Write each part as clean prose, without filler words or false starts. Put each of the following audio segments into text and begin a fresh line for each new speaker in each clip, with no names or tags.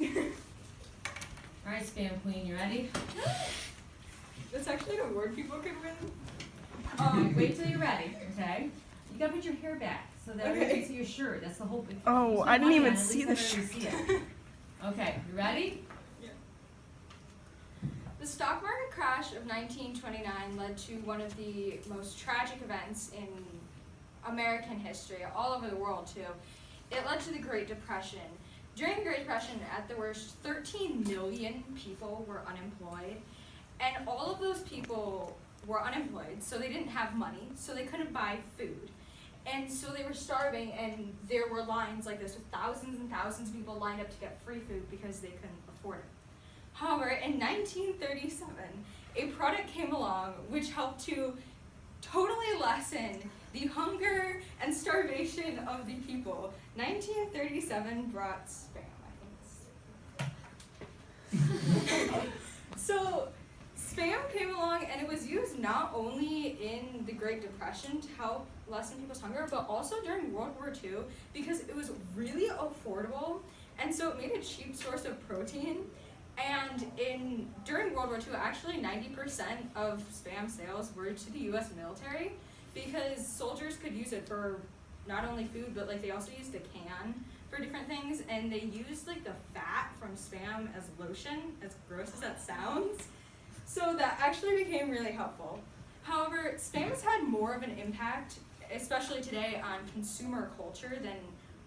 All right, Spam Queen, you ready?
That's actually an award people could win.
Wait till you're ready, okay? You gotta put your hair back so that everyone can see your shirt. That's the whole big.
Oh, I didn't even see the shirt.
Okay, you ready?
Yeah. The stock market crash of 1929 led to one of the most tragic events in American history, all over the world too. It led to the Great Depression. During the Great Depression, at the worst, 13 million people were unemployed, and all of those people were unemployed, so they didn't have money, so they couldn't buy food. And so they were starving, and there were lines like this with thousands and thousands of people lined up to get free food because they couldn't afford it. However, in 1937, a product came along which helped to totally lessen the hunger and starvation of the people. 1937 brought Spam, I think. So Spam came along, and it was used not only in the Great Depression to help lessen people's hunger, but also during World War II because it was really affordable, and so it made a cheap source of protein. And during World War II, actually 90% of Spam sales were to the U.S. military because soldiers could use it for not only food, but like they also used the can for different things, and they used like the fat from Spam as lotion, as gross as that sounds. So that actually became really helpful. However, Spam has had more of an impact, especially today, on consumer culture than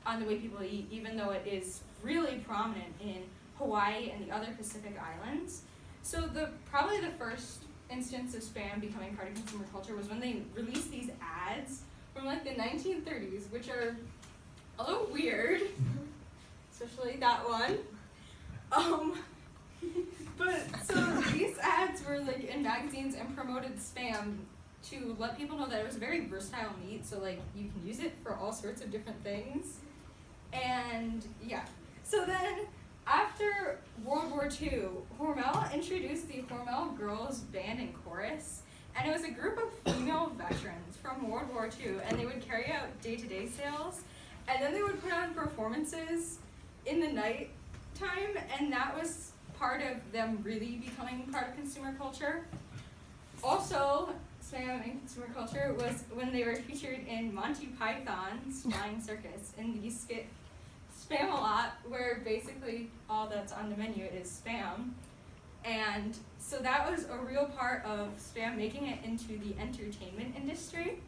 on the way people eat, even though it is really prominent in Hawaii and the other Pacific islands. So probably the first instance of Spam becoming part of consumer culture was when they released these ads from like the 1930s, which are a little weird, especially that one. But so these ads were like in magazines and promoted Spam to let people know that it was a very versatile meat, so like you can use it for all sorts of different things. And yeah, so then after World War II, Hormel introduced the Hormel Girls Band and Chorus, and it was a group of female veterans from World War II, and they would carry out day-to-day sales, and then they would put on performances in the night time, and that was part of them really becoming part of consumer culture. Also, Spam in consumer culture was when they were featured in Monty Python's Flying Circus in the skit Spam-A-Lot, where basically all that's on the menu is Spam. And so that was a real part of Spam making it into the entertainment industry.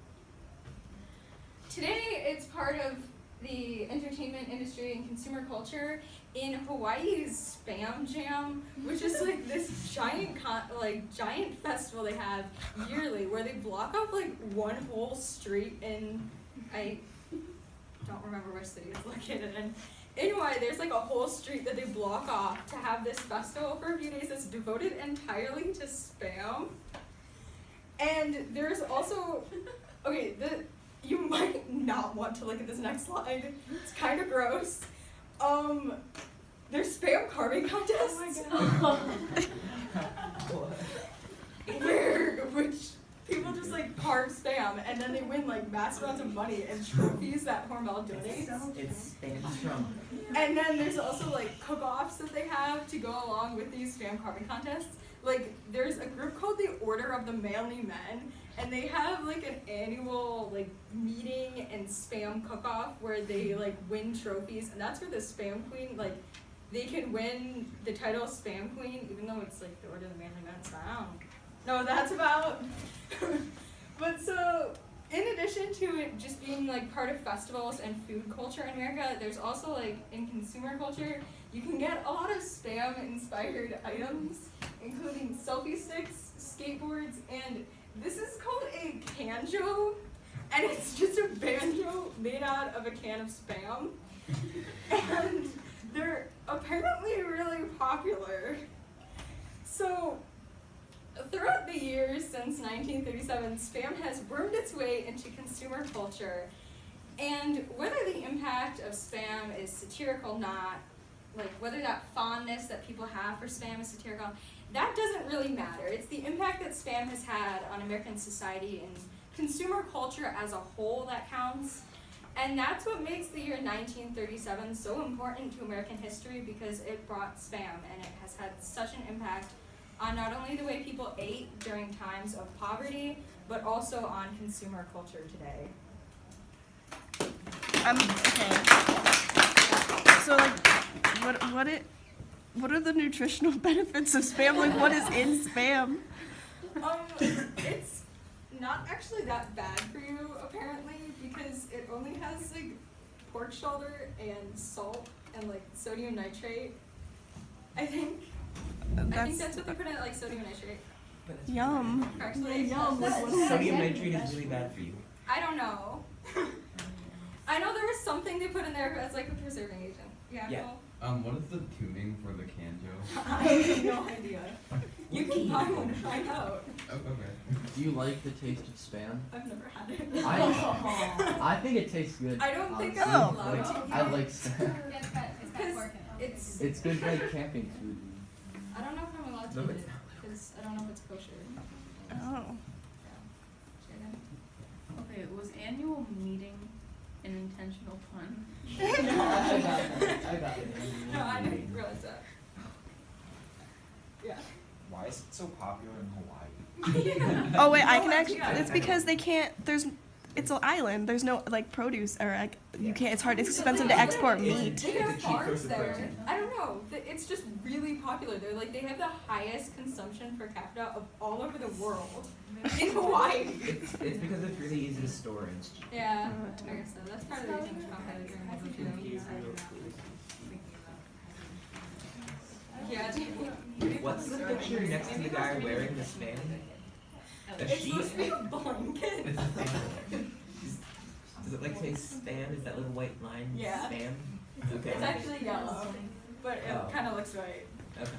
Today, it's part of the entertainment industry and consumer culture in Hawaii's Spam Jam, which is like this giant festival they have yearly where they block off like one whole street in, I don't remember which city it's located in. Anyway, there's like a whole street that they block off to have this festival for a few days that's devoted entirely to Spam. And there's also, okay, you might not want to look at this next slide. It's kind of gross. There's Spam carving contests.
Oh my god.
Weird, which people just like carve Spam and then they win like massive amounts of money and trophies that Hormel donates.
It's Spam strong.
And then there's also like cook-offs that they have to go along with these Spam carving contests. Like there's a group called the Order of the Manly Men, and they have like an annual like meeting and Spam cook-off where they like win trophies, and that's where the Spam Queen, like they can win the title Spam Queen even though it's like the Order of the Manly Men, so I don't know what that's about. But so in addition to it just being like part of festivals and food culture in America, there's also like in consumer culture, you can get a lot of Spam inspired items, including selfie sticks, skateboards, and this is called a canjo, and it's just a banjo made out of a can of Spam. And they're apparently really popular. So throughout the years since 1937, Spam has wormed its way into consumer culture. And whether the impact of Spam is satirical or not, like whether that fondness that people have for Spam is satirical, that doesn't really matter. It's the impact that Spam has had on American society and consumer culture as a whole that counts. And that's what makes the year 1937 so important to American history, because it brought Spam, and it has had such an impact on not only the way people ate during times of poverty, but also on consumer culture today.
Okay. So like, what are the nutritional benefits of Spam? Like, what is in Spam?
It's not actually that bad for you, apparently, because it only has like pork shoulder and salt and like sodium nitrate. I think that's what they put in it, like sodium nitrate.
Yum.
Actually,
Sodium nitrate is really bad for you.
I don't know. I know there was something they put in there as like a preserving agent. Yeah.
Yeah.
Well,
What is the tuning for the canjo?
I have no idea. You can buy one and find out.
Oh, okay.
Do you like the taste of Spam?
I've never had it.
I think it tastes good.
I don't think
honestly.
I'm allowed to.
I like Spam. It's good like camping food.
I don't know if I'm allowed to
No,
eat
it's
it because I don't know if it's kosher.
Oh.
Okay, was annual meeting an intentional pun?
I got it.
No, I didn't realize that. Yeah.
Why is it so popular in Hawaii?
Oh wait, I can
No
actually.
idea.
It's because they can't. It's an island. There's no like produce or like you can't. It's hard. It's expensive to export meat.
They
It's a
have
cheap
farms
source of
there.
protein.
I don't know. It's just really popular. They have the highest consumption per capita of all over the world in Hawaii.
It's because it's really easy to store and
Yeah, I guess so. That's part of the reason it's popular during World War II. Yeah.
What's the picture next to the guy wearing the Spam? A
It's
sheet?
supposed to be a blanket.
It's a Spam. Does it like say Spam? Is that little white line
Yeah.
Spam? Okay.
It's actually yellow, but it
Oh.
kind of looks white.
Okay.